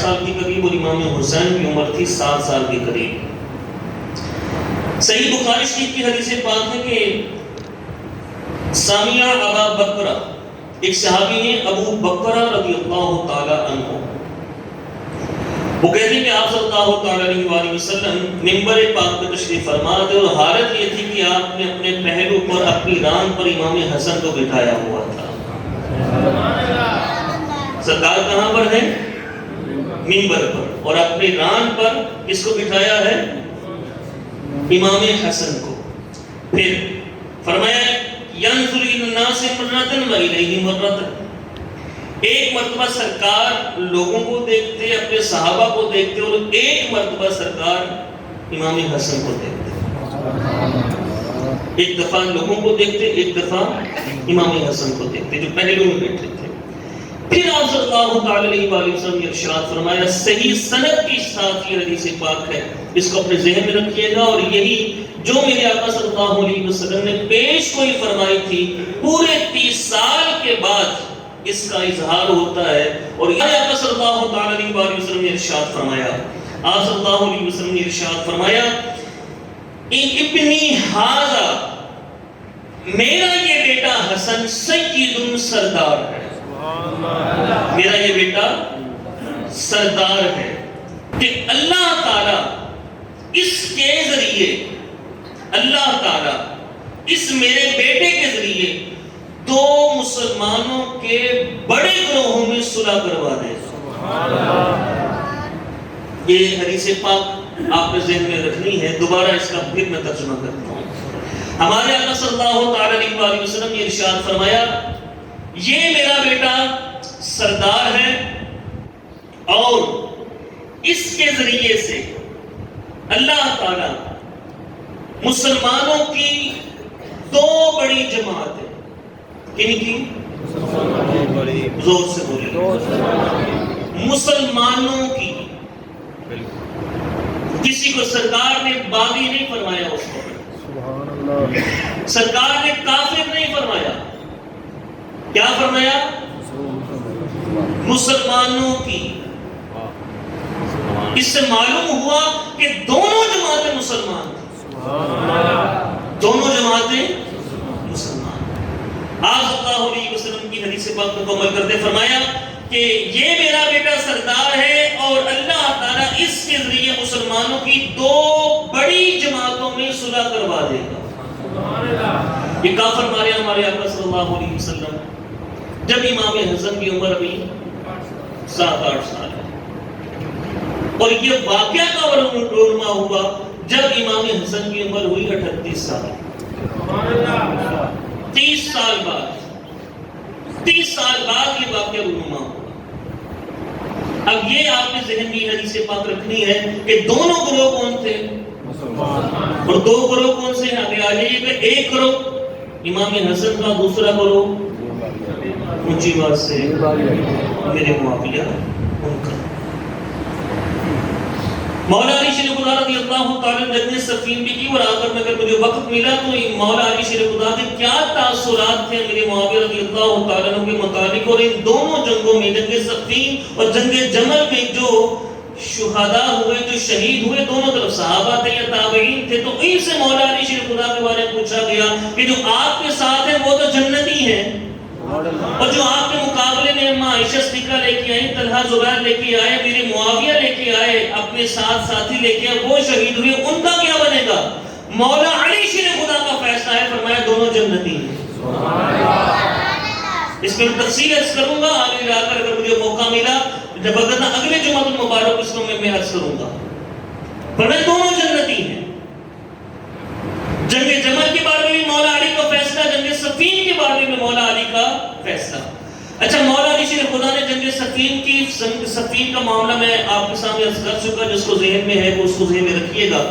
سال کے قریب اور امام حسین کی عمر تھی 7 سال کے قریب۔ صحیح بخاری شریف کی حدیث پاک ہے کہ سامع ابا بکرہ، ایک صحابی ہیں ابو بکرہ رضی اللہ تعالی عنہ، وہ کہتے ہیں کہ آپ صلی اللہ تعالی علیہ وآلہ وسلم منبر پاک پر تشریف فرما تھے اور حالت یہ تھی کہ آپ نے اپنے پہلو پر اپنی ران پر امام حسن کو بٹھایا ہوا تھا۔ سرکار کہاں پر ہے؟ منبر پر، اور اپنی ران پر کس کو بٹھایا ہے؟ امام حسن کو۔ پھر فرمایا ينظر الى الناس مرة وإليه مرة، ایک مرتبہ سرکار لوگوں کو دیکھتے، اپنے صحابہ کو دیکھتے، اور ایک مرتبہ سرکار امام حسن کو دیکھتے۔ ایک دفعہ لوگوں کو دیکھتے، ایک دفعہ امام حسن کو دیکھتے جو پہلے میں بیٹھے تھے۔ پھر آپ صلی اللہ تعالی علیہ وآلہ وسلم نے ارشاد فرمایا، صحیح سند کے ساتھ یہ حدیث پاک ہے، اس کو اپنے ذہن میں رکھیے گا، اور یہی جو میرے آقا صلی اللہ علیہ وسلم نے پیش گوئی فرمائی تھی، پورے 30 سال کے بعد اس کا اظہار ہوتا ہے۔ اور یہ آقا صلی اللہ تعالی علیہ وآلہ وسلم نے ارشاد فرمایا، آپ صلی اللہ علیہ وسلم نے ارشاد فرمایا، ابنی ھذا، میرا یہ بیٹا حسن سید سردار ہے، میرا یہ بیٹا سردار ہے، کہ اللہ تعالیٰ اس کے ذریعے، اللہ تعالیٰ اس میرے بیٹے کے ذریعے 2 مسلمانوں کے بڑے گروہوں میں صلح کروا دے۔ یہ حدیث پاک آپ نے ذہن میں رکھنی ہے، دوبارہ اس کا پھر میں ترجمہ کرتا ہوں۔ ہمارے آقا صلی اللہ تعالی علیہ وآلہ وسلم نے ارشاد فرمایا، یہ میرا بیٹا سردار ہے، اور اس کے ذریعے سے اللہ تعالی مسلمانوں کی 2 بڑی جماعتیں، کن کی؟ زور سے بولے، مسلمانوں کی۔ کسی کو سرکار نے باغی نہیں فرمایا، اس کو سرکار نے کافر نہیں فرمایا، کیا فرمایا؟ مسلمانوں کی۔ اس سے معلوم ہوا کہ دونوں جماعتیں مسلمان تھیں، دونوں جماعتیں مسلمان۔ آپ صلی اللہ علیہ وسلم کی حدیث پاک کو عمل کرتے فرمایا کہ یہ میرا بیٹا سردار ہے، اور اللہ تعالیٰ اس کے ذریعے مسلمانوں کی 2 بڑی جماعتوں میں صلح کروا دے گا۔ یہ کافر مارے ہمارے آقا صلی اللہ علیہ وسلم جب امام حسن کی عمر ابھی 7-8 سال ہے، اور یہ واقعہ کا رونما ہوا جب امام حسن کی عمر ہوئی 38 سال۔ 30 سال بعد، 30 سال بعد یہ واقعہ رونما ہوا۔ اب یہ آپ کے ذہن میں حدیث پاک رکھنی ہے کہ دونوں گروہ کون تھے؟ اور 2 گروہ کون سے ہیں؟ آگے آ جائیے کہ ایک گروہ امام حسن کا، دوسرا گروہ اونچی بات سے میرے معاویہ ان کا۔ مولا علی شیر خدا رضی اللہ تعالیٰ نے جنگ صفین بھی کی، اور آخر میں اگر مجھے وقت ملا تو مولا علی شیر خدا کے کیا تاثرات تھے میرے معاویہ رضی اللہ تعالیٰ کے متعلق، اور ان دونوں جنگوں میں، جنگ صفین اور جنگ جمل میں جو شہداء ہوئے، جو شہید ہوئے، دونوں طرف صحابہ تھے یا تابعین تھے، تو ان سے مولا علی شیر خدا کے بارے میں پوچھا گیا کہ جو آپ کے ساتھ ہیں وہ تو جنتی ہیں، اور جو آپ کے مقابلے میں اماں عائشہ صدیقہ لے کے آئیں، طلحہ زبیر لے کے آئے، میرے معاویہ لے کے آئے، اپنے ساتھ ساتھی لے کے آئے، وہ شہید ہوئے، ان کا کیا بنے گا؟ مولا علی شیر خدا کا فیصلہ ہے، فرمایا دونوں جنتی ہیں۔ اس میں تفصیل عرض کروں گا آگے جا کر، اگر مجھے موقع ملا جب اگلے جمعہ المبارک اس میں عرض کروں گا۔ فرمایا دونوں جنتی ہیں۔ جنگ جمل کے بارے میں مولا علی کا فیصلہ، جنگ صفین کے بارے میں مولا علی کا فیصلہ۔ اچھا، مولا علی شیر خدا نے جنگ صفین کا معاملہ میں آپ کے سامنے عرض کر چکا، جس کو ذہن میں ہے وہ اس کو ذہن میں رکھیے گا۔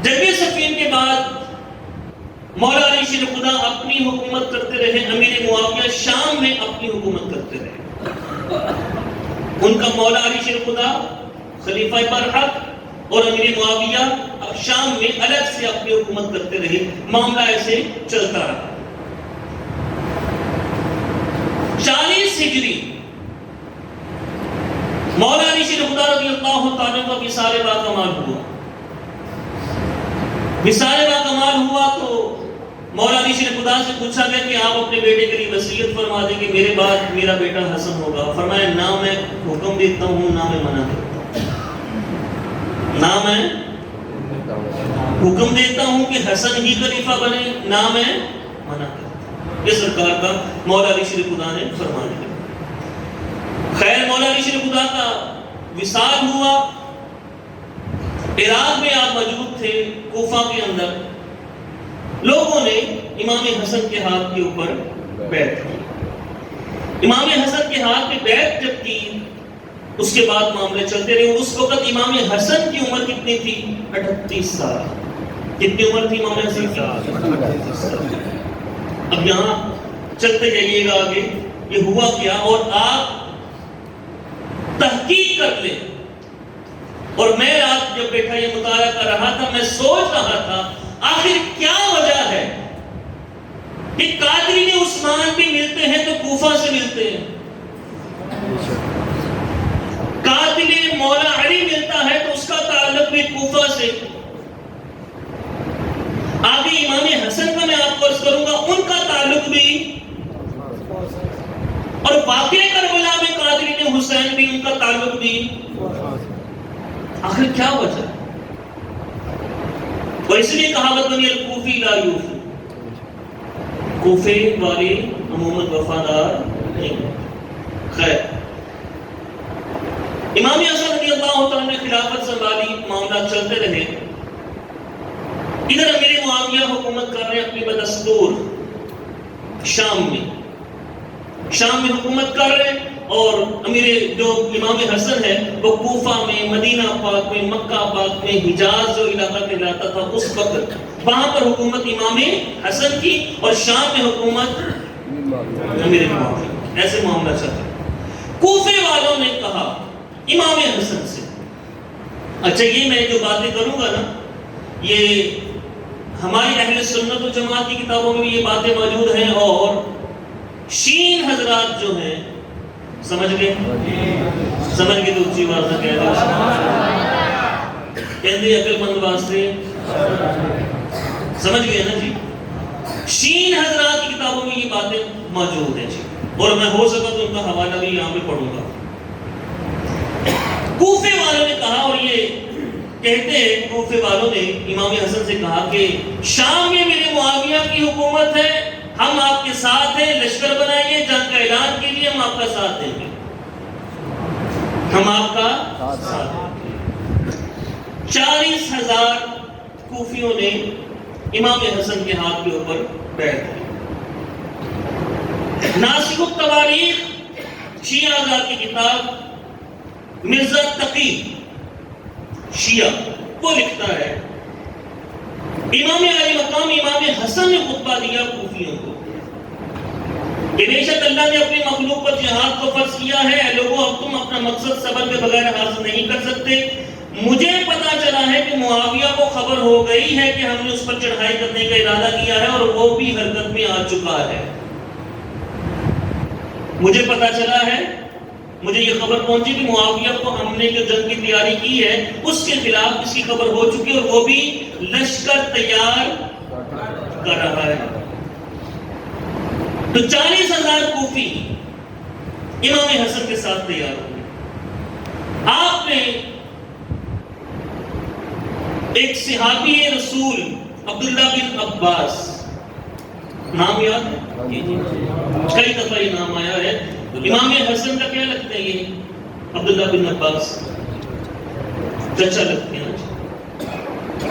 جنگ صفین کے بعد مولا علی شیر خدا اپنی حکومت کرتے رہے، امیر معاویہ شام میں اپنی حکومت کرتے رہے۔ ان کا مولا علی شیر خدا خلیفہ برحق اور امیر معاویہ اب شام میں الگ سے اپنی حکومت کرتے رہے، معاملہ ایسے چلتا رہا۔ 40 ہجری مولا علی شیر خدا رضی اللہ تعالیٰ کا وصال با کمال ہوا. وصال با کمال ہوا تو مولا علی شیر خدا سے پوچھا گیا کہ آپ اپنے بیٹے کے لیے وصیت فرما دیں کہ میرے بعد میرا بیٹا حسن ہوگا. فرمایا نہ میں حکم دیتا ہوں نہ میں منع کرتا ہوں. نہ میں حکم دیتا ہوں کہ حسن ہی خلیفہ بنے, نہ میں منع کرتا ہوں. یہ سرکار کا مولا علی شیر خدا نے فرما دیا. خیر مولا علی شیر خدا کا وصال ہوا. عراق میں آپ موجود تھے, کوفہ کے اندر لوگوں نے امام حسن کے ہاتھ کے اوپر بیعت کی. امام حسن کے ہاتھ پہ بیعت جب کی اس کے بعد معاملے چلتے رہے. اس وقت امام حسن کی عمر کتنی تھی؟ 38 سال. کتنی عمر تھی امام حسن کی؟ 38 سال. اب یہاں چلتے جائیے گا آگے یہ ہوا کیا, اور آپ تحقیق کر لیں. اور میں رات جب بیٹھا یہ مطالعہ کر رہا تھا میں سوچ رہا تھا آخر کیا وجہ ہے کہ قادری عثمان بھی ملتے ہیں تو کوفہ سے ملتے ہیں, قاتل مولا علی ملتا ہے تو اس کا تعلق بھی کوفہ سے. آگے امام حسن کا میں آپ کو عرض کروں گا ان کا تعلق بھی, اور واقعہ کربلا میں قادری حسین بھی ان کا تعلق بھی. آخر کیا وجہ؟ اور اس لیے کہاوت بنی الکوفی لا یوفی, کوفے والے عموماً وفادار نہیں. خیر امام حسن رضی اللہ تعالیٰ نے خلافت سنبھالی, معاملات چلتے رہے. ادھر امیر معاویہ حکومت کر رہے ہیں اپنی بدستور شام میں حکومت کر رہے ہیں, اور امیر جو امام حسن ہے وہ کوفہ میں, مدینہ پاک میں, مکہ پاک میں, حجاز جو علاقہ کہلاتا تھا اس وقت وہاں پر حکومت امام حسن کی, اور شام میں حکومت امیر معاویہ. ایسے معاملہ چل رہا. کوفے والوں نے کہا امام حسن سے, اچھا یہ میں جو باتیں کروں گا نا یہ ہماری اہل سنت و جماعت کی کتابوں میں یہ باتیں موجود ہیں, اور شین حضرات جو ہیں سمجھ گئے تو اچھی بات نہ کہہ دو, کہندے عقل مند واسطے سمجھ گئے نا جی. شین حضرات کی کتابوں میں یہ باتیں موجود ہیں جی, اور میں ہو سکا تو ان کا حوالہ بھی یہاں پہ پڑھوں گا. کوفے والوں نے کہا, اور یہ کہتے ہیں کوفے والوں نے امام حسن سے کہا کہ شام میں میرے معاویہ کی حکومت ہے, ہم آپ کے ساتھ ہیں, لشکر بنائیے, جنگ کا اعلان کیجیے, ہم آپ کا ساتھ دیں گے, ہم آپ کا ساتھ دیں گے. 40,000 کوفیوں نے امام حسن کے ہاتھ کے اوپر بیعت کی. ناسخ التواریخ شیعہ حضرات کی کتاب مرزا تقی شیعہ وہ لکھتا ہے امام علی مقام امام حسن نے خطبہ دیا کوفیوں کو کہ بے شک اللہ نے اپنی مخلوق پر جہاد کو فرض کیا ہے, اے لوگوں اب تم اپنا مقصد صبر کے بغیر حاصل نہیں کر سکتے. مجھے پتا چلا ہے کہ معاویہ کو خبر ہو گئی ہے کہ ہم نے اس پر چڑھائی کرنے کا ارادہ کیا ہے, اور وہ بھی حرکت میں آ چکا ہے. مجھے پتا چلا ہے, مجھے یہ خبر پہنچی کہ معاویہ کو ہم نے جو جنگ کی تیاری کی ہے اس کے خلاف اس کی خبر ہو چکی ہے, اور وہ بھی لشکر تیار کر رہا ہے. تو 40,000 کوفی امام حسن کے ساتھ تیار ہو گئے. آپ نے ایک صحابی رسول عبداللہ بن عباس, نام یاد ہے, کئی دفعہ یہ نام آیا ہے. امام حسن کا کیا لگتا ہے یہ عبداللہ بن عباس, چچا لگتے ہیں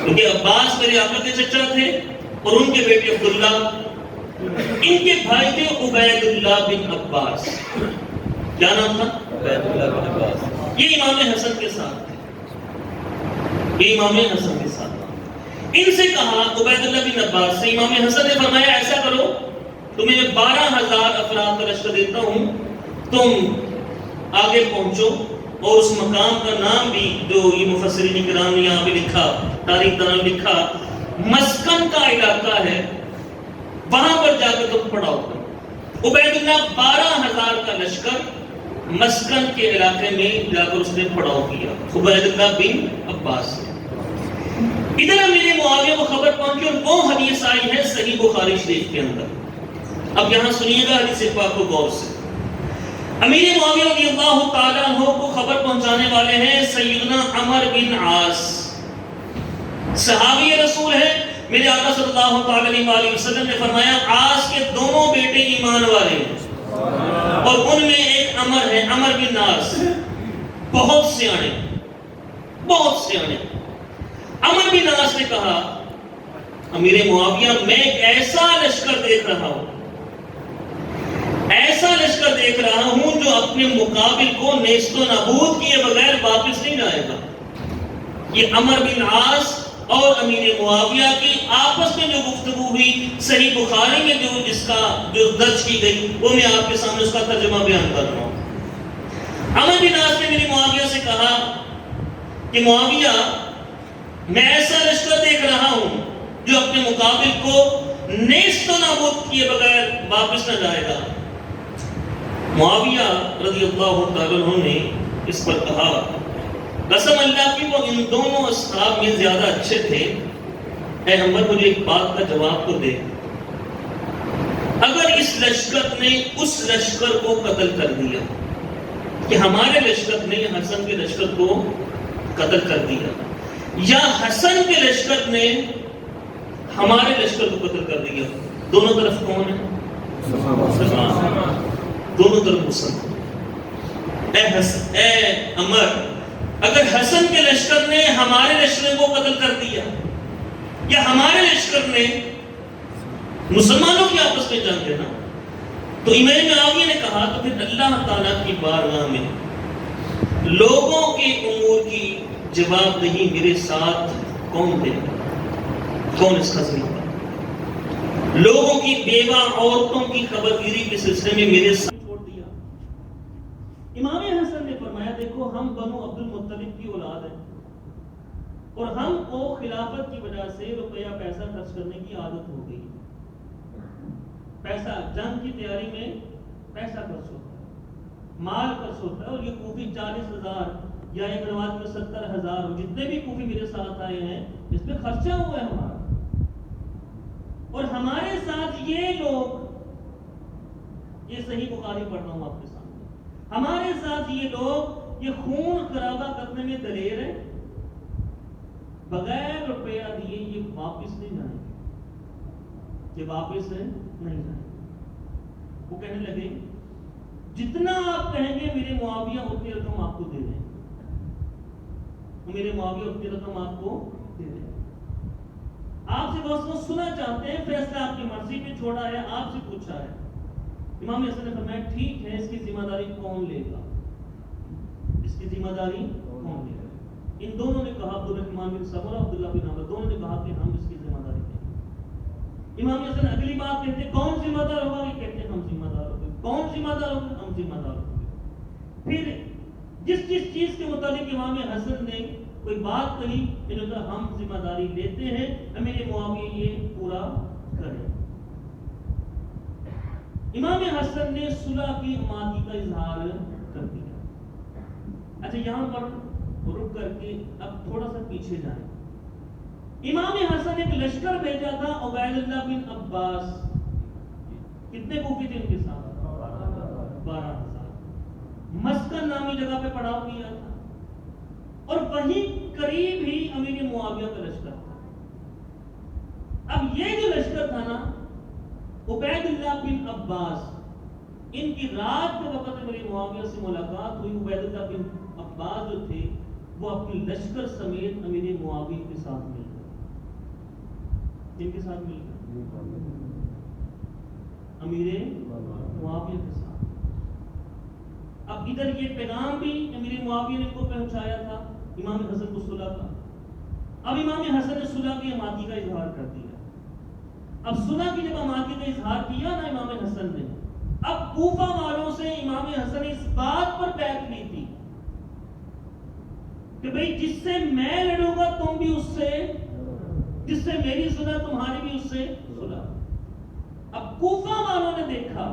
کیونکہ عباس میرے آقا کے چچا تھے, اور ان کے بیٹے عبداللہ, ان کے بھائی تھے عبید اللہ بن عباس. کیا نام تھا؟ عبید اللہ بن عباس. یہ امام حسن کے ساتھ تھے, یہ امام حسن کے ساتھ. ان سے کہا عبید اللہ بن عباس سے, امام حسن نے فرمایا ایسا کرو تمہیں میں 12,000 افراد کا لشکر دیتا ہوں, تم آگے پہنچو, اور اس مقام کا نام بھی جو یہ مفسرین کرام نے یہاں پہ لکھا, تاریخ دانوں نے لکھا, مسکن کا علاقہ ہے, وہاں پر جا کے تم پڑاؤ. عبید اللہ 12,000 کا لشکر مسکن کے علاقے میں جا کر اس نے پڑاؤ کیا عبید اللہ بن عباس نے. ادھر امیر معاویہ کو خبر پہنچی اور وہ حدیث آئی ہے صحیح بخاری شریف کے اندر. اب یہاں سنیے گا حدیث پاک کو غور سے. امیر معاویہ رضی اللہ تعالیٰ عنہ کو خبر پہنچانے والے ہیں سیدنا عمر بن عاص، صحابی رسول ہے. میرے آقا صلی اللہ تعالیٰ علیہ وسلم نے فرمایا عاص کے دونوں بیٹے ایمان والے ہیں اور ان میں ایک عمر ہے، عمر بن عاص، بہت سیانے، بہت سیانے. عمر بن عاص نے کہا امیر معاویہ میں ایسا لشکر دیکھ رہا ہوں، ایسا لشکر دیکھ رہا ہوں جو اپنے مقابل کو نیست و نابود کیے بغیر واپس نہیں جائے گا. یہ عمر بن عاص اور امیر معاویہ کی آپس میں جو گفتگو ہوئی صحیح بخاری میں جو درج کی گئی وہ میں آپ کے سامنے اس کا ترجمہ بیان کر رہا ہوں. عمر بن عاص نے امیر معاویہ سے کہا کہ معاویہ میں ایسا لشکر دیکھ رہا ہوں جو اپنے مقابل کو نیست و نابود کیے بغیر واپس نہ جائے گا. معاویہ رضی اللہ تعالیٰ عنہ نے اس پر کہا قسم اللہ کی وہ ان دونوں اصحاب میں زیادہ اچھے تھے. اے عمر مجھے ایک بات کا جواب تو دے، اگر اس لشکر نے اس لشکر کو قتل کر دیا کہ ہمارے لشکر نے حسن کے لشکر کو قتل کر دیا یا حسن کے لشکر نے ہمارے لشکر کو قتل کر دیا، دونوں طرف کون ہے؟ دونوں طرف مسلمان. اے عمر اگر حسن کے لشکر نے ہمارے لشکر کو قتل کر دیا یا ہمارے لشکر نے مسلمانوں کی آپس میں جنگ ہے نا، تو امام معاویہ نے کہا تو پھر اللہ تعالیٰ کی بارگاہ میں لوگوں کے امور کی جواب نہیں میرے ساتھ کون دے گا؟ کون اس کا ذمہ دار؟ لوگوں کی بیوہ عورتوں کی خبرگیری کے سلسلے میں میرے ساتھ چھوڑ دیا. امام حسن نے فرمایا دیکھو ہم بنو عبد المطلب کی اولاد ہیں اور ہم کو خلافت کی وجہ سے روپیہ پیسہ خرچ کرنے کی عادت ہو گئی. پیسہ جنگ کی تیاری میں پیسہ خرچ ہوتا ہے، مال خرچ ہوتا ہے، اور یہ کوفی 40,000 یا ایک روایت میں 70,000 جتنے بھی کوفی میرے ساتھ آئے ہیں اس میں خرچہ ہوا ہے ہمارا. اور ہمارے ساتھ یہ لوگ، یہ صحیح بخاری پڑھ رہا ہوں آپ کے سامنے، ہمارے ساتھ یہ لوگ یہ خون خرابہ کرنے میں دلیر ہے، بغیر روپیہ دیے یہ واپس نہیں جائیں گے، یہ واپس نہیں جائیں گے. وہ کہنے لگے جتنا آپ کہیں گے میرے معاویہ اتنی رقم آپ کو دے دیں، میرے معاویہ اتنی رقم آپ کو دے دیں. آپ سے دوستوں سنا چاہتے ہیں، فیصلہ آپ کی مرضی پہ چھوڑا ہے، آپ سے پوچھا ہے. امام حسن نے فرمایا ٹھیک ہے، اس کی ذمہ داری کون لے گا؟ اس کی ذمہ داری کون لے گا؟ ان دونوں نے کہا، عبد الرحمن بن سمرہ اور عبداللہ بن عمر، دونوں نے کہا کہ ہم اس کی ذمہ داری لیں گے. امام حسن اگلی بات کہتے ہیں کون ذمہ دار ہوگا؟ یہ کہتے ہیں ہم ذمہ دار ہوں گے. کون ذمہ دار ہوگا؟ ہم ذمہ دار ہوں گے. پھر جس چیز کے متعلق امام حسن نے کوئی بات کہی انہوں نے ہم ذمہ داری لیتے ہیں، امیر معاویہ یہ پورا کریں. امام حسن نے صلح کی آمادگی کا اظہار کر دیا. اچھا یہاں پر رک کر کے اب تھوڑا سا پیچھے جائیں. امام حسن ایک لشکر بھیجا تھا عبید اللہ بن عباس، کتنے کوفی تھے ان کے ساتھ؟ 12,000. مسکن نامی جگہ پہ پڑاؤ کیا تھا اور وہیں قریب ہی امیر معاویہ کا لشکر تھا. اب یہ جو لشکر تھا نا عبید اللہ بن عباس، ان کی رات کے وقت امیر معاویہ سے ملاقات ہوئی. عبید اللہ بن عباس جو تھے وہ اپنی لشکر سمیت امیر معاویہ کے ساتھ مل گئے. جن کے ساتھ مل گئے امیر معاویہ کے ساتھ. اب ادھر یہ پیغام بھی امیر معاویہ نے کو پہنچایا تھا امام حسن کو صلح کا. اب امام حسن نے صلح کی آمادگی کا اظہار کر دیا. اب صلح کی جب آمادگی کا اظہار کیا نا امام حسن نے، اب کوفہ والوں سے امام حسن نے اس بات پر بیعت لی تھی کہ بھئی جس سے میں لڑوں گا تم بھی اس سے، جس سے میری صلح تمہاری بھی اس سے صلح. اب کوفہ والوں نے دیکھا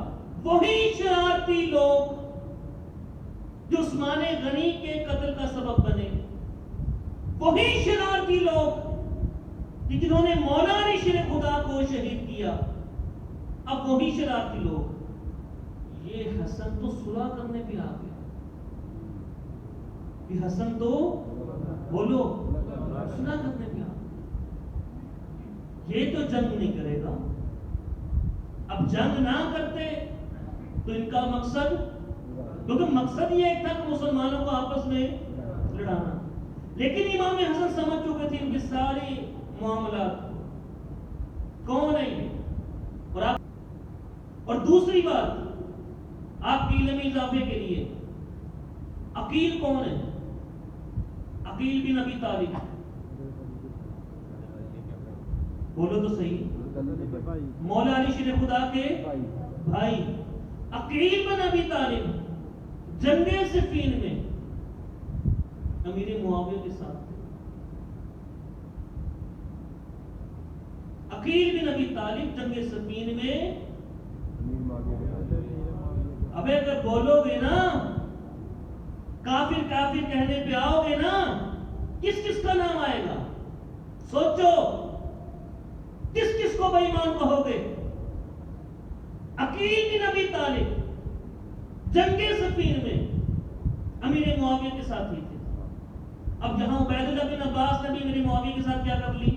وہی شرارتی لوگ جو عثمان غنی کے قتل کا سبب بنے، وہی شرارتی لوگ جنہوں نے مولا علی شیر خدا کو شہید کیا، اب وہی شرارتی لوگ یہ حسن تو صلح کرنے پہ آ گیا، یہ حسن تو بولو صلح کرنے پہ آ گیا، یہ تو جنگ نہیں کرے گا۔ اب جنگ نہ کرتے تو ان کا مقصد، کیونکہ مقصد یہ ایک تھا کہ مسلمانوں کو آپس میں لڑانا، لیکن امام حسن سمجھ چکے تھے ان کی ساری معاملات کون ہے یہ، اور دوسری بات آپ کی علمی اضافے کے لیے، عقیل کون ہے؟ عقیل بن ابی طالب، بولو تو صحیح، مولا علی شیر خدا کے بھائی عقیل بن ابی طالب جنگ صفین میں امیر معاویہ کے ساتھ تھے۔ عقیل بن ابی طالب جنگ صفین میں، ابے اگر بولو گے نا، کافر کافر کہنے پہ آؤ گے نا، کس کس کا نام آئے گا؟ سوچو کس کس کو بے ایمان کہو گے؟ عقیل بن ابی طالب جنگ صفین میں امیر معاویہ کے ساتھ ہی تھے۔ اب جہاں عبید اللہ بن عباس نے بھی امیر معاویہ کے ساتھ کیا کر لی،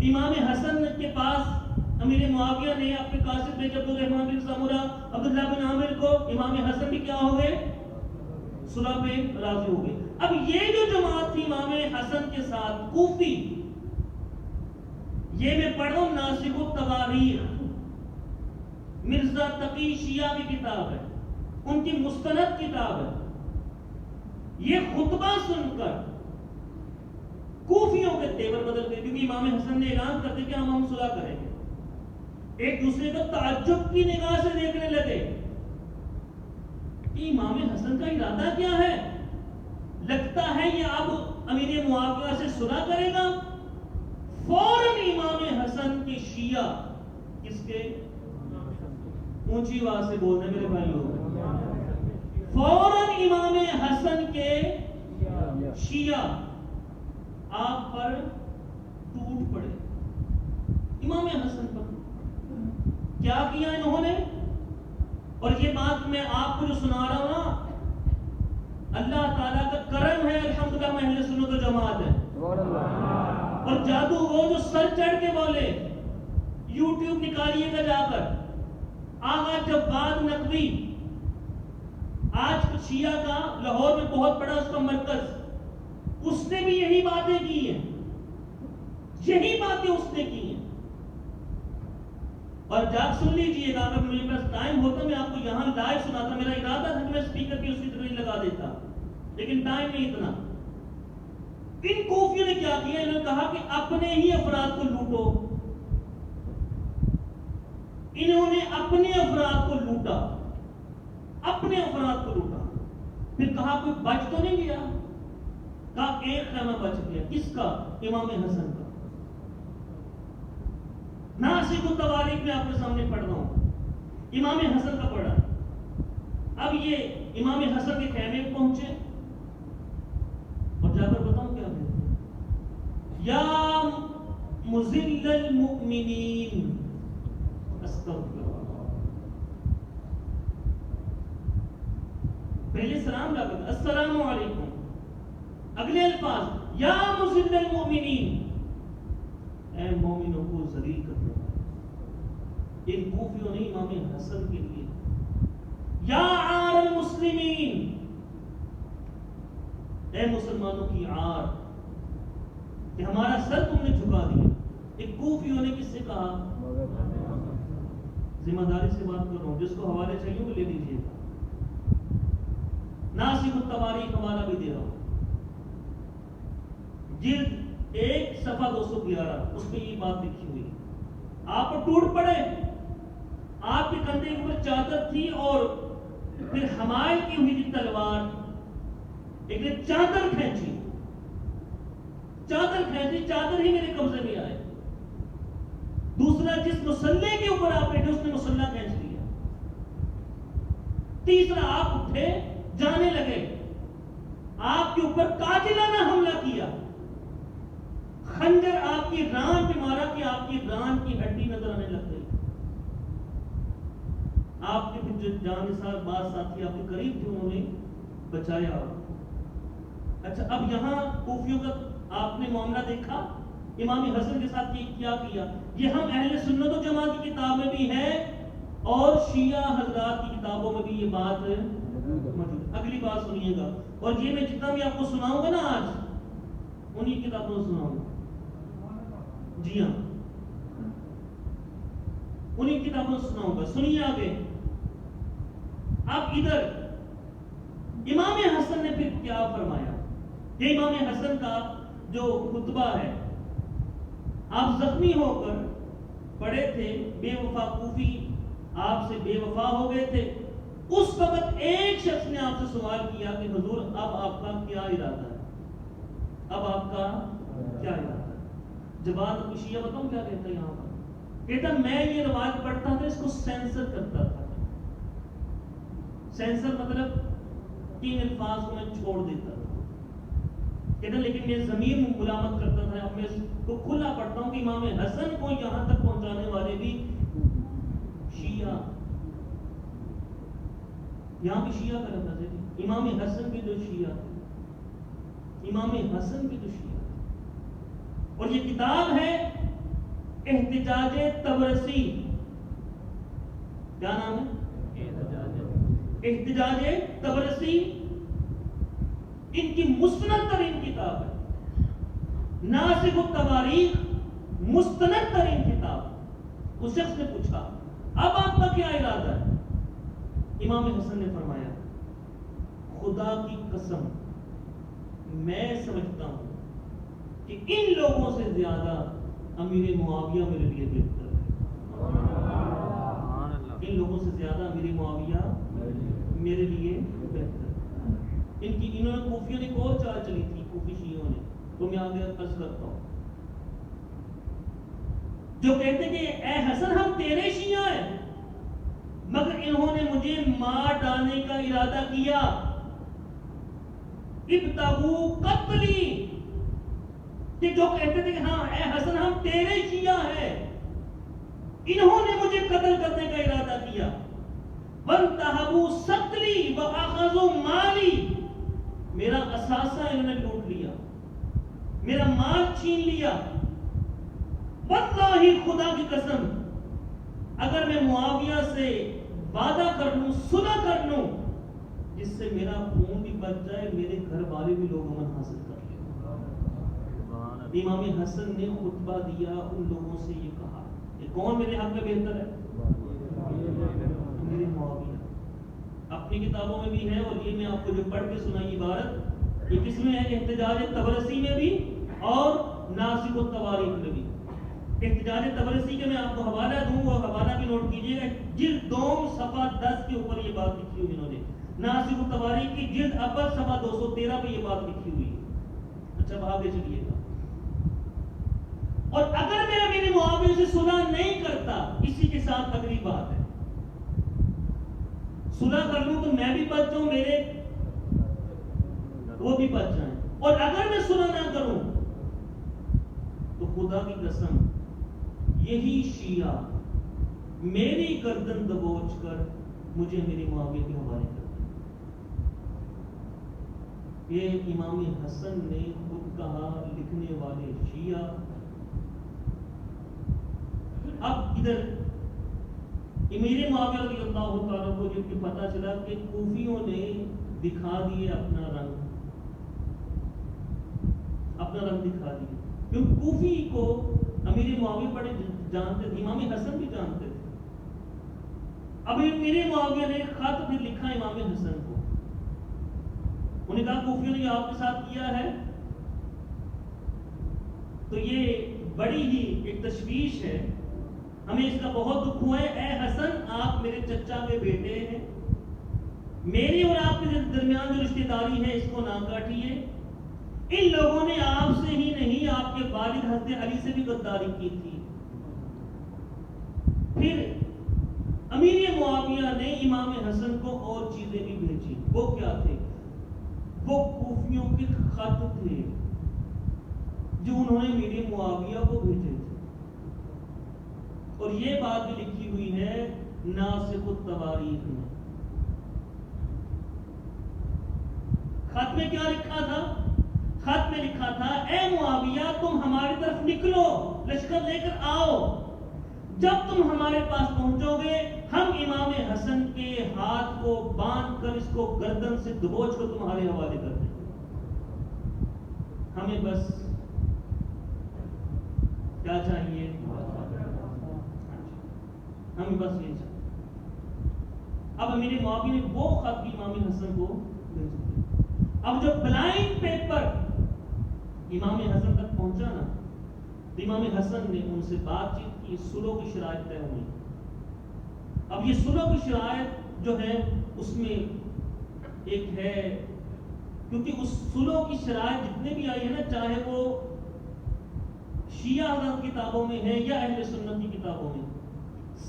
امام حسن کے پاس امیر معاویہ نے اپنے قاصد بیچ عبد الرحمن بن سمورہ عبداللہ بن عامر کو، امام حسن بھی کیا ہو گئے؟ صلح پہ راضی ہو گئے۔ اب یہ جو جماعت تھی امام حسن کے ساتھ کوفی، یہ میں پڑھ رہا ہوں ناسخ التواریخ، مرزا تقی شیعہ کی کتاب ہے، ان کی مستند کتاب ہے۔ یہ خطبہ سن کر کوفیوں کے تیور بدل گئے، کیونکہ امام حسن نے اعلان کر دیا کہ ہم صلح کریں گے، ایک دوسرے کو تعجب کی نگاہ سے دیکھنے لگے کہ امام حسن کا ارادہ کیا ہے، لگتا ہے یہ اب امیر معاویہ سے صلح کرے گا۔ فوراً امام حسن کے شیعہ، کس کے؟ اونچی آواز سے بولنے میرے بھائیوں، فوراً امام حسن کے شیعہ آپ پر ٹوٹ پڑے، امام حسن پر کیا کیا انہوں نے؟ اور یہ بات میں آپ کو جو سنا رہا ہوں نا، اللہ تعالیٰ کا کرم ہے، الحمدللہ میں اہل سنت و جماعت ہے، اور جادو وہ جو سر چڑھ کے بولے، یوٹیوب نکالیے گا جا کر، آغا جواد نقوی، آج شیعہ کا لاہور میں بہت بڑا اس کا مرکز، اس نے بھی یہی باتیں کی ہیں، یہی باتیں اس نے کی ہیں۔ اور جاگ سن لیجئے گا، اگر میرے پاس ٹائم ہوتا میں آپ کو یہاں لائیو سناتا، میرا ارادہ تھا کہ میں اسپیکر بھی اسی طرح لگا دیتا، لیکن ٹائم نہیں اتنا۔ ان کوفیوں نے کیا کیا؟ انہوں نے کہا کہ اپنے ہی افراد کو لوٹو، انہوں نے اپنے افراد کو لوٹا، اپنے افراد کو لوٹا، پھر کہا کوئی بچ تو نہیں گیا؟ کہا ایک خیمہ بچ گیا، کس کا؟ امام حسن کا۔ ناسخ التواریخ میں آپ کے سامنے پڑھ رہا ہوں، امام حسن کا پڑھا۔ اب یہ امام حسن کے خیمے پہنچے اور جا کر بتاؤں کیا کہتے ہیں، یا مذل المؤمنین، استغفر اللہ، پہلے سلام لا کر السلام علیکم، اگلے الفاظ یا مذل المؤمنین، اے مومنوں کو ذلیل کرنے والے۔ ان کوفیوں نے امام حسن کے لیے یا عار المسلمین، اے مسلمانوں کی عار، کہ ہمارا سر تم نے جھکا دیا۔ ایک کوفیوں نے کس سے کہا؟ ذمہ داری سے بات کر رہا ہوں، جس کو حوالے چاہیے وہ لے لیجیے گا، ناسخ التواریخ حوالہ بھی دے رہا ہوں، جلد 1 صفحہ 211، اس پہ یہ بات لکھی ہوئی، آپ ٹوٹ پڑے، آپ کے کندھے کے اوپر چادر تھی اور پھر حمائل کی ہوئی تھی تلوار، ایک نے چادر کھینچی، چادر ہی میرے قبضے میں آئے، دوسرا جس مسلح کے اوپر آپ بیٹھے اس نے مسلح کھینچ لیا، تیسرا آپ اٹھے جانے لگے، آپ کے اوپر قاتلانہ حملہ کیا، خنجر آپ کی ران پہ مارا کہ آپ کی ران کی ہڈی نظر آنے لگ گئی۔ آپ کے پھر جو جانثار بعض ساتھی آپ کے قریب تھے انہوں نے بچایا۔ اچھا اب یہاں کوفیوں کا آپ نے معاملہ دیکھا، امام حسن کے ساتھ کیا کیا۔ یہ ہم اہل سنت و جماعت کی کتاب میں بھی ہے اور شیعہ حضرات کی کتابوں میں بھی یہ بات موجود۔ اگلی بات سنیے گا، اور یہ میں جتنا بھی آپ کو سناؤں گا نا آج انہی کتابوں سے سناؤں گا، جی ہاں انہی کتابوں سے سناؤں گا۔ سنیے آگے، اب ادھر امام حسن نے پھر کیا فرمایا۔ یہ امام حسن کا جو خطبہ ہے، آپ زخمی ہو کر پڑے تھے، بے وفا کوفی آپ سے بے وفا ہو گئے تھے، اس وقت ایک شخص نے آپ سے سوال کیا کہ حضور اب آپ کا کیا ارادہ ہے، اب آپ کا کیا ارادہ ہے؟ جواب شیعہ بتاؤں کیا کہتا ہے یہاں پر، کہتا میں یہ روایت پڑھتا تھا، اس کو سینسر کرتا تھا۔ سینسر مطلب 3 الفاظ کو میں چھوڑ دیتا تھا، کہتا لیکن یہ ضمیر ملامت کرتا تھا، اب میں اس کو کھلا پڑھتا ہوں کہ امام حسن کو یہاں تک پہنچانے والے بھی شیعہ، یہاں بھی شیعہ کا لفظ ہے، امام حسن کے جو شیعہ تھے، امام حسن کے جو شیعہ تھے۔ اور یہ کتاب ہے احتجاج طبرسی، کیا نام ہے؟ احتجاج طبرسی، ان کی مستند ترین کتاب ہے، ناسخ التواریخ، مستند ترین کتاب۔ اس شخص نے پوچھا اب آپ کا کیا ارادہ ہے؟ امام حسن نے فرمایا خدا کی قسم میں سمجھتا ہوں کہ ان لوگوں سے زیادہ امیر معاویہ میرے لیے بہتر ہے، ان لوگوں سے زیادہ امیر معاویہ میرے لیے بہتر ہے۔ انہوں نے کوفیوں نے ایک اور چال چلی تھی، کوفی شیعوں نے، تو میں آگے عرض کرتا ہوں، جو کہتے کہ اے حسن ہم تیرے شیعہ ہیں، مگر انہوں نے مجھے مار ڈالنے کا ارادہ کیا، ابتغوا قتلی، کہ جو کہتے تھے کہ ہاں اے حسن ہم تیرے شیعہ ہیں، انہوں نے مجھے قتل کرنے کا ارادہ کیا، وانتہبوا سقلی واخذوا مالی، میرا اثاثہ انہوں نے لوٹ لیا، میرا مال چھین لیا، واللہ خدا کی قسم اگر میں معاویہ سے وعدہ کر لوں، صلح کر لوں، جس سے میرا خون بھی بچ جائے، میرے گھر والے بھی لوگ امن حاصل کر لیں۔ امام حسن نے خطبہ دیا، ان لوگوں سے یہ کہا کہ کون میرے حق میں بہتر ہے؟ میرے معاویہ۔ اپنی کتابوں میں بھی ہے، اور یہ میں آپ کو جو پڑھ کے سنائی عبارت، یہ کس میں ہے؟ احتجاج طبرسی میں بھی اور ناسخ التواریخ میں بھی۔ احتجاج طبرسی کے میں آپ کو حوالہ دوں، وہ حوالہ بھی نوٹ کیجئے گا، جلد 2 صفحہ 10 کے اوپر یہ بات لکھی ہوئی انہوں نے، ناسخ التواریخ کی جلد اول صفحہ 213 پہ یہ بات لکھی ہوئی ہے۔ اچھا اب آگے چلیے گا، اور اگر میں میرے معاویہ سے صلح نہیں کرتا، اسی کے ساتھ اگلی بات ہے، صلح کر لوں تو میں بھی بچ جاؤں، میرے وہ بھی بچ جائیں، اور اگر میں صلح نہ کروں تو خدا کی قسم یہی شیعہ میری گردن دبوچ کر مجھے میری معاویہ کے حوالے کر دیں۔ یہ امام حسن نے خود کہا، لکھنے والے شیعہ۔ اب ادھر امیر معاویہ رضی اللہ تعالیٰ کو جب کہ پتہ چلا کہ کوفیوں نے دکھا دیے اپنا رنگ دکھا دیے، کیونکہ کوفی کو امیر معاویہ بڑے جانتے تھے، امام حسن بھی جانتے تھے۔ اب امیر معاویہ نے خط بھی لکھا امام حسن کو، انہوں نے کہا کوفیوں نے آپ کے ساتھ کیا ہے، تو یہ بڑی ہی ایک تشویش ہے، ہمیں اس کا بہت دکھ ہوا ہے، اے حسن آپ میرے چچا کے بیٹے ہیں، میری اور آپ کے درمیان جو رشتہ داری ہے اس کو نہ کاٹیے، ان لوگوں نے آپ سے ہی نہیں آپ کے والد حضرت علی سے بھی غداری کی تھی۔ پھر امیر معاویہ نے امام حسن کو اور چیزیں بھی بھیجی. وہ کیا تھے؟ وہ کوفیوں کے خط تھے جو انہوں نے امیر معاویہ کو بھیجے تھے. اور یہ بات بھی لکھی ہوئی ہے ناسخ التواریخ میں. خط میں کیا لکھا تھا؟ خط میں لکھا تھا اے معاویہ تم ہماری طرف نکلو، لشکر لے کر آؤ. جب تم ہمارے پاس پہنچو گے ہم امام حسن کے ہاتھ کو باندھ کر اس کو گردن سے دبوچ کر تمہارے حوالے کر دیں گے. ہمیں بس کیا چاہیے؟ ہمیں بس یہ چاہیے. اب امیر معاویہ نے وہ خط بھی امام حسن کو بھیج دیا. اب جو بلائنڈ پیپر امام حسن تک پہنچا نا، امام حسن نے ان سے بات چیت کی، صلح کی شرائط طے ہوئی. اب یہ صلح کی شرائط جو ہے اس میں ایک ہے، کیونکہ اس صلح کی شرائط جتنے بھی آئی ہے نا، چاہے وہ شیعہ حضرات کتابوں میں ہے یا اہل سنت کی کتابوں میں،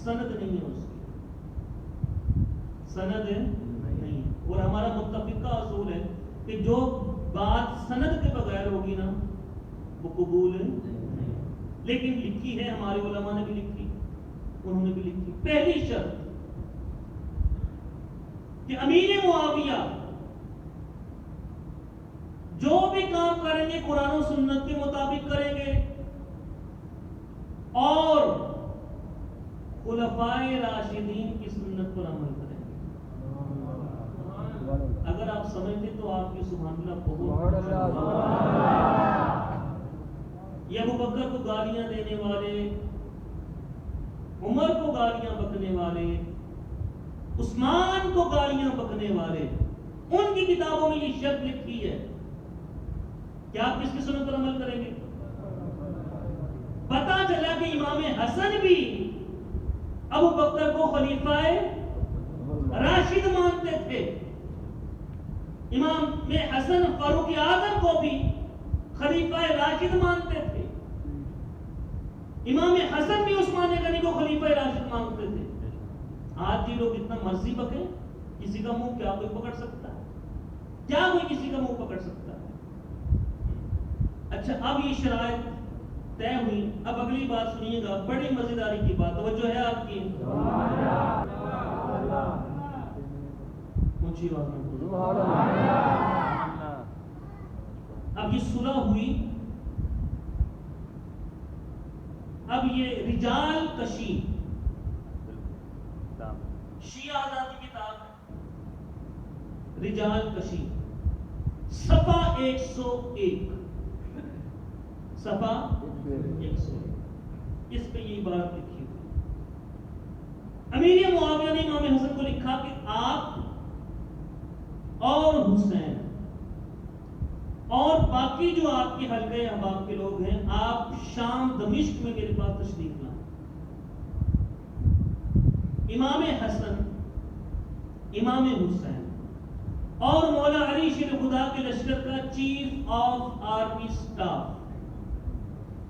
سند نہیں ہے، اس کی سند نہیں ہے. اور ہمارا متفقہ اصول ہے کہ جو بات سند کے بغیر ہوگی نا وہ قبول نہیں. لیکن لکھی ہے، ہمارے علماء نے بھی لکھی، انہوں نے بھی لکھی. پہلی شرط کہ امیر معاویہ جو بھی کام کریں گے قرآن و سنت کے مطابق کریں گے اور خلفائے راشدین کی سنت پر عمل کریں گے. اگر آپ سمجھتے تو آپ کی سبحان اللہ بہت. یہ ابو بکر کو گالیاں دینے والے، عمر کو گالیاں بکنے والے، عثمان کو گالیاں بکنے والے، ان کی کتابوں میں یہ شرط لکھی ہے کہ آپ کس کی سنت پر عمل کریں گے. پتا چلا کہ امام حسن بھی ابو بکر کو خلیفہ راشد مانتے تھے. امام حسن فاروق اعظم کو بھی خلیفہ راشد مانتے تھے. امام حسن بھی عثمان غنی کو خلیفہ راشد مانتے تھے. آج یہ لوگ اتنا مرضی بکے، کسی کا منہ کیا کوئی پکڑ سکتا ہے؟ کیا کوئی کسی کا منہ پکڑ سکتا ہے؟ اچھا، اب یہ شرائط طے ہوئی. اب اگلی بات سنیے گا، بڑی مزیداری کی بات، توجہ ہے آپ کی؟ اونچی بات میں اب یہ صلح ہوئی. اب یہ رجال کشی شیعہ حضرات کی کتاب ہے، رجال کشی، صفحہ 101، صفحہ 101، اس پہ یہ بات لکھی ہوئی. امیر معاویہ نے امام حسن کو لکھا کہ آپ اور حسین اور باقی جو آپ کے حلقے احباب کے لوگ ہیں، آپ شام دمشق میں میرے پاس تشریف لائیں. امام حسن، امام حسین اور مولا علی شیر خدا کے لشکر کا چیف آف آرمی سٹاف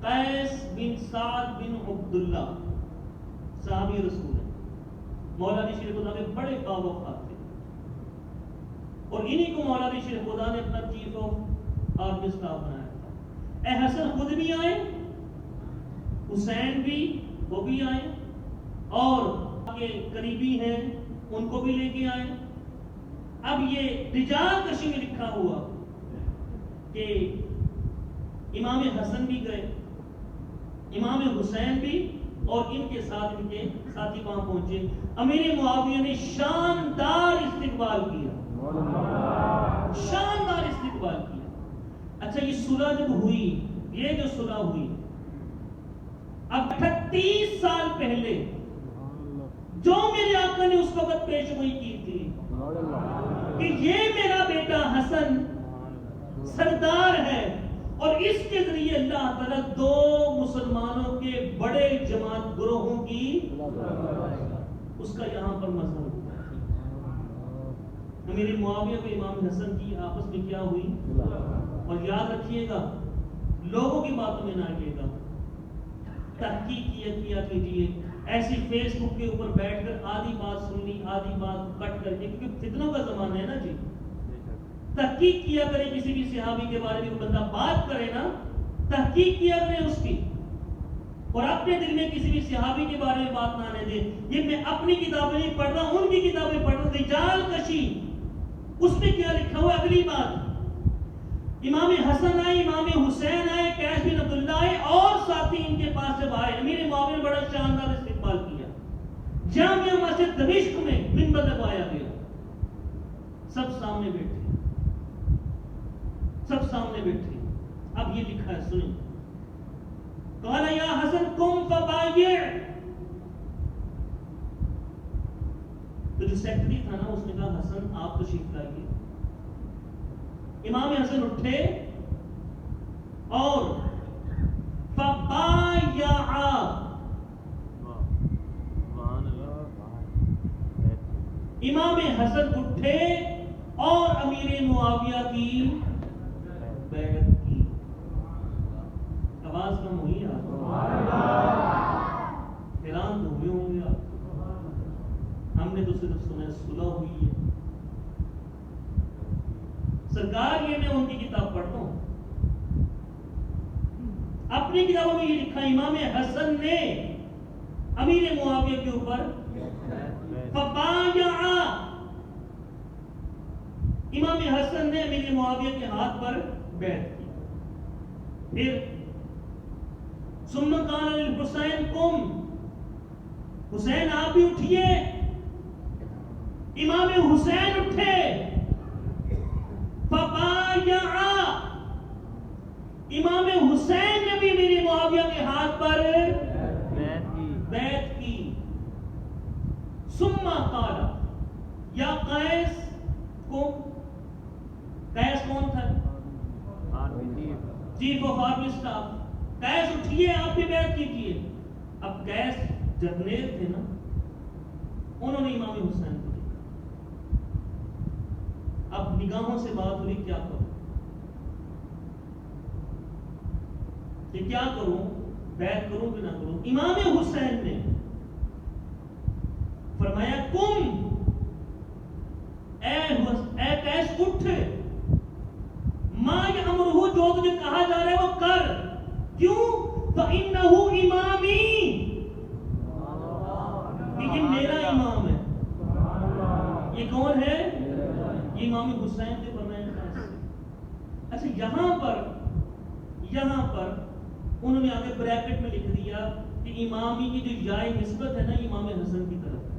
قیس بن سعد بن عبداللہ صحابی رسول ہے. مولا علی شیر خدا کے بڑے باوقار تھے اور انہی کو مولا علی شیر خدا نے اپنا چیف آف آرمی سٹاف بنایا تھا. اے حسن خود بھی آئے، حسین بھی وہ بھی آئے، اور کے قریبی ہیں ان کو بھی لے کے آئے. اب یہ رجال کشی میں لکھا ہوا کہ امام حسن بھی گئے، امام حسین بھی، اور ان کے ساتھ ان کے ساتھی وہاں پہنچے. امیر معاویہ نے شاندار استقبال کیا، شاندار استقبال کیا. اچھا، یہ صلح جب ہوئی، یہ جو صلح ہوئی، اب 38 سال پہلے جو میرے آقا نے اس وقت پیشگوئی کی تھی کہ یہ میرا بیٹا حسن سردار ہے اور اس کے ذریعے اللہ تعالیٰ 2 مسلمانوں کے بڑے جماعت گروہوں کی اس کا یہاں پر مظہر ہوا. امیر معاویہ کو امام حسن کی آپس میں کیا ہوئی؟ اور یاد رکھیے گا، لوگوں کی باتوں میں نہ آئیے گا، تحقیق کیا کیجیے ایسی فیس بک کے اوپر بیٹھ کر آدھی بات سن لی آدھی بات کٹ کر دی، کیونکہ فتنوں کا زمانہ ہے نا جی. تحقیق کیا کرے کسی بھی صحابی کے بارے میں کوئی بندہ بات کرے نا، تحقیق کیا کرے اس کی، اور اپنے دل میں کسی بھی صحابی کے بارے میں بات نہ آنے دے. یہ میں اپنی کتابیں نہیں پڑھ رہا، ان کی کتابیں پڑھ رہا. رجال کشی اس میں کیا لکھا ہوا ہے؟ اگلی بات، امام حسن آئے، امام حسین آئے، قیس بن عبداللہ آئے اور ساتھی ان کے پاس جب آئے، امیر معاویہ نے بڑا شاندار استقبال کیا. جامعہ مسجد دمشق میں منبر لگوایا گیا، سب سامنے بیٹھے، سب سامنے بیٹھے. اب یہ لکھا ہے سنیں، قال یا حسن قم فبایع. تو جو سیکرٹری تھا نا اس نے کہا حسن آپ تشریف لائیے. امام حسن اٹھے اور فبایع، امام حسن اٹھے اور امیر معاویہ کی بیعت کی. آواز کم ہوئی ہے، حیران تو ہوئے ہوں گے آپ. ہم نے تو صرف سنا صلح ہوئی ہے. سرکار یہ میں ان کی کتاب پڑھتا ہوں، اپنی کتابوں میں یہ لکھا امام حسن نے امیر معاویہ کے اوپر فبایع، امام حسن نے امیر معاویہ کے ہاتھ پر بیعت کی. پھر ثم قال للحسین قم، حسین آپ بھی اٹھیے. امام حسین اٹھے، فبایع، امام حسین نے بھی میری معاویہ کے ہاتھ پر بیعت کی. ثم قال یا قیس قم، قیس کون تھا؟ Chief of army staff. قیس اٹھیے آپ بھی بیعت کیجیے. اب قیس جرنیل تھے نا، انہوں نے امام حسین کو دیکھا. اب نگاہوں سے بات ہوئی کیا کروں، کہ کیا کروں، بیعت کروں کہ نہ کروں. امام حسین نے فرمایا قم، اے قیس اٹھ، ما یامرہ، جو تجھے کہا جا رہا ہے وہ کر. کیوں؟ فإنہ امامی، یہ میرا امام ہے. یہ کون ہے؟ یہ امام حسین نے فرمایا. اچھا یہاں پر انہوں نے آگے بریکٹ میں لکھ دیا کہ امامی کی جو جائے نسبت ہے نا امام حسن کی طرف ہے،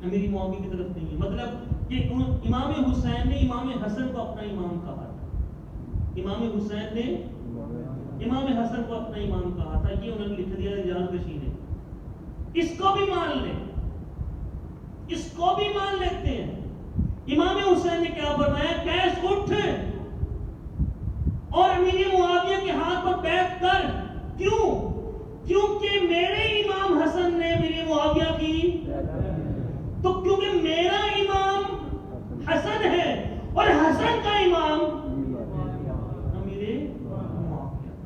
امیر معاویہ کی طرف نہیں ہے. مطلب کہ امام حسین نے امام حسن کو اپنا امام کہا تھا، امام حسین نے امام حسن کو اپنا امام کہا تھا. یہ انہوں نے لکھ دیا رجال کشی نے. اس کو بھی مان لیں، اس کو بھی مان لیتے ہیں. امام حسین نے کیا فرمایا؟ قیس اٹھ اور امیر معاویہ کے ہاتھ پر بیعت کر. کیوں؟ کیونکہ میرے امام حسن نے میرے معاویہ کی، تو کیونکہ میرا امام حسن ہے اور حسن کا امام امیر معاویہ.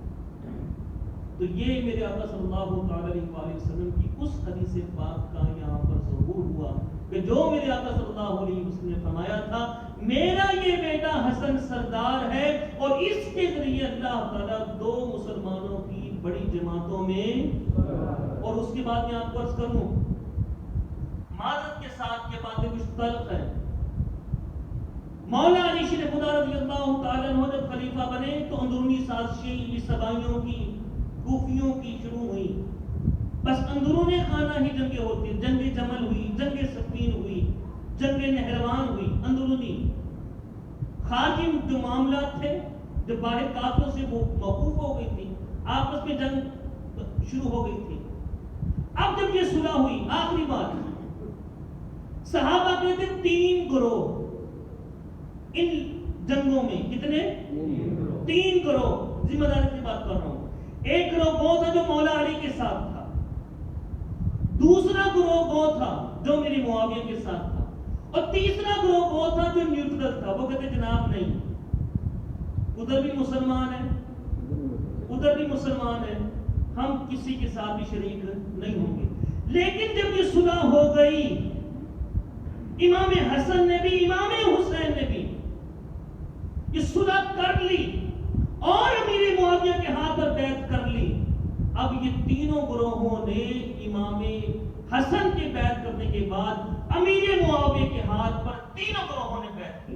تو یہ میرے آقا صلی اللہ علیہ وآلہ وسلم کی اس حدیث پاک کا یہاں پر ظہور ہوا کہ جو میرے آقا صلی اللہ علیہ وسلم نے فرمایا تھا میرا یہ بیٹا حسن سردار ہے، اور اس کے ذریعے اللہ تعالیٰ دو مسلمانوں کی بڑی جماعتوں میں. اور اس کے بعد میں آپ کو عرض کروں معذرت کے ساتھ یہ باتیں کچھ تلخ ہیں. مولا علی شیر خدا رضی اللہ تعالیٰ عنہ جب خلیفہ بنے تو اندرونی سازشیں سبائیوں کی، کوفیوں کی شروع ہوئی. بس اندرون خانہ ہی جنگیں ہوتی، جنگ جمل ہوئی، جنگ صفین ہوئی، جنگ نہروان ہوئی. اندرونی خارجی جو معاملات تھے، جو باہر کافروں سے وہ موقوف ہو گئی تھی، آپس میں جنگ شروع ہو گئی تھی. اب جب یہ صلح ہوئی، آخری بات صحابہ کے تھے 3 گروہ ان جنگوں میں. کتنے؟ 3 گروہ. ذمہ داری کی بات کر رہا ہوں. ایک گروہ وہ تھا جو مولا علی کے ساتھ تھا، دوسرا گروہ وہ تھا جو میری معاویہ کے ساتھ تھا، اور تیسرا گروہ وہ تھا جو نیوٹرل تھا. وہ کہتے جناب نہیں، ادھر بھی مسلمان ہیں ادھر بھی مسلمان ہیں، ہم کسی کے ساتھ بھی شریک نہیں ہوں گے. لیکن جب یہ صلح ہو گئی، امام حسن نے بھی امام حسین نے بھی یہ صلح کر لی اور امیر معاویہ کے ہاتھ پر بیعت کر لی، اب یہ تینوں گروہوں نے امام حسن کے بیعت کرنے کے بعد امیر معاویہ کے ہاتھ پر تینوں گروہوں نے بیعت کی۔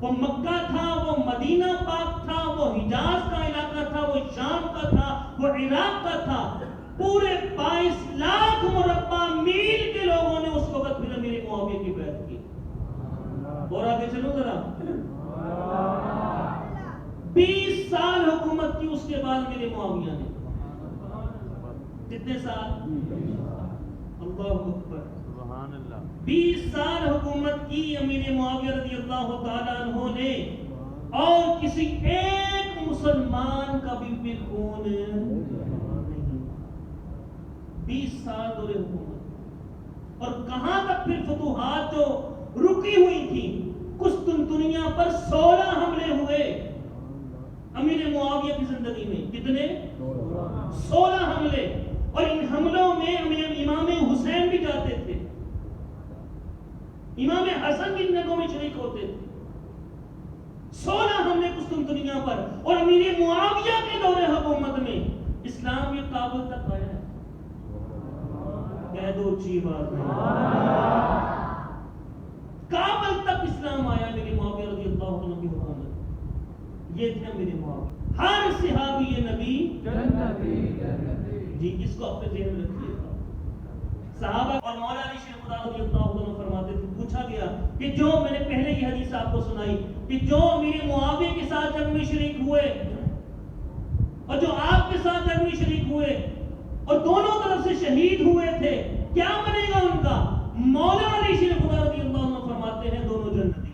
وہ مکہ تھا، وہ مدینہ پاک تھا، وہ حجاز کا علاقہ تھا، وہ شام کا تھا، وہ عراق کا تھا، پورے 22 لاکھ مربع میل کے لوگوں نے اس وقت پھر امیر معاویہ کی بیعت کی۔ اور آگے چلو ذرا، 20 سال حکومت کی اس کے بعد امیر معاویہ نے، کتنے سال؟ اللہ اکبر، 20 سال حکومت کی امیر معاویہ رضی اللہ تعالیٰ عنہ نے، اور کسی ایک مسلمان کا بھی پھر خون نہیں۔ 20 سال دور حکومت، اور کہاں تک پھر فتوحات جو رکی ہوئی تھی، قسطنطنیہ پر 16 حملے ہوئے امیر معاویہ کی زندگی میں، کتنے؟ 16 حملے، اور ان حملوں میں امام حسین بھی جاتے تھے، امام حسن بھی جنگوں میں شریک ہوتے تھے۔ 16 حملے قسطنطنیہ پر، اور امیر معاویہ کے دور حکومت میں اسلام یہ کابل تک آیا ہے۔ کہہ دو اچھی بات ہے، کابل تک اسلام آیا امیر معاویہ رضی اللہ عنہ کی حکومت۔ یہ تھے امیر معاویہ۔ ہر صحابی نبی جی، اس کو اپنے ذہن میں رکھیے گا۔ صحابہ اور مولا علی شیر خدا رضی اللہ عنہ فرماتے تھے، پوچھا گیا کہ جو میں نے پہلے یہ حدیث آپ کو سنائی کہ جو امیر معاویہ کے ساتھ جنگ میں شریک ہوئے اور جو آپ کے ساتھ جنگ میں شریک ہوئے اور دونوں طرف سے شہید ہوئے تھے، کیا بنے گا ان کا؟ مولا علی شیر خدا رضی اللہ عنہ فرماتے ہیں دونوں جنتی۔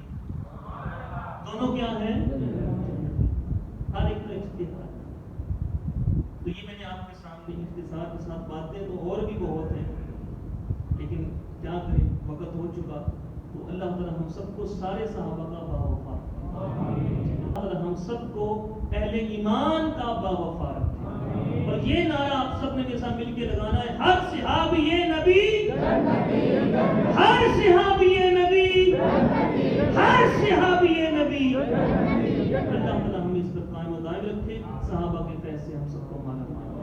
دونوں کیا ہیں؟ ہر ایک کا اجتہاد۔ تو یہ میں نے آپ کے سامنے اختصار کے ساتھ، باتیں تو اور بھی بہت ہیں، لیکن کیا کریں، وقت ہو چکا۔ تو اللہ تعالی ہم سب کو سارے صحابہ کا باوفا، اللہ تعالی ہم سب کو اہل ایمان کا باوفا رکھے، اور یہ نعرہ آپ سب نے میرے ساتھ مل کے لگانا ہے، ہر صحابی نبی، ہر صحابی نبی، ہر صحابی نبی۔ اللہ تعالی ہمیں اس پر قائم و دائم رکھے، صحابہ کے فیض سے ہم سب کو مالا مال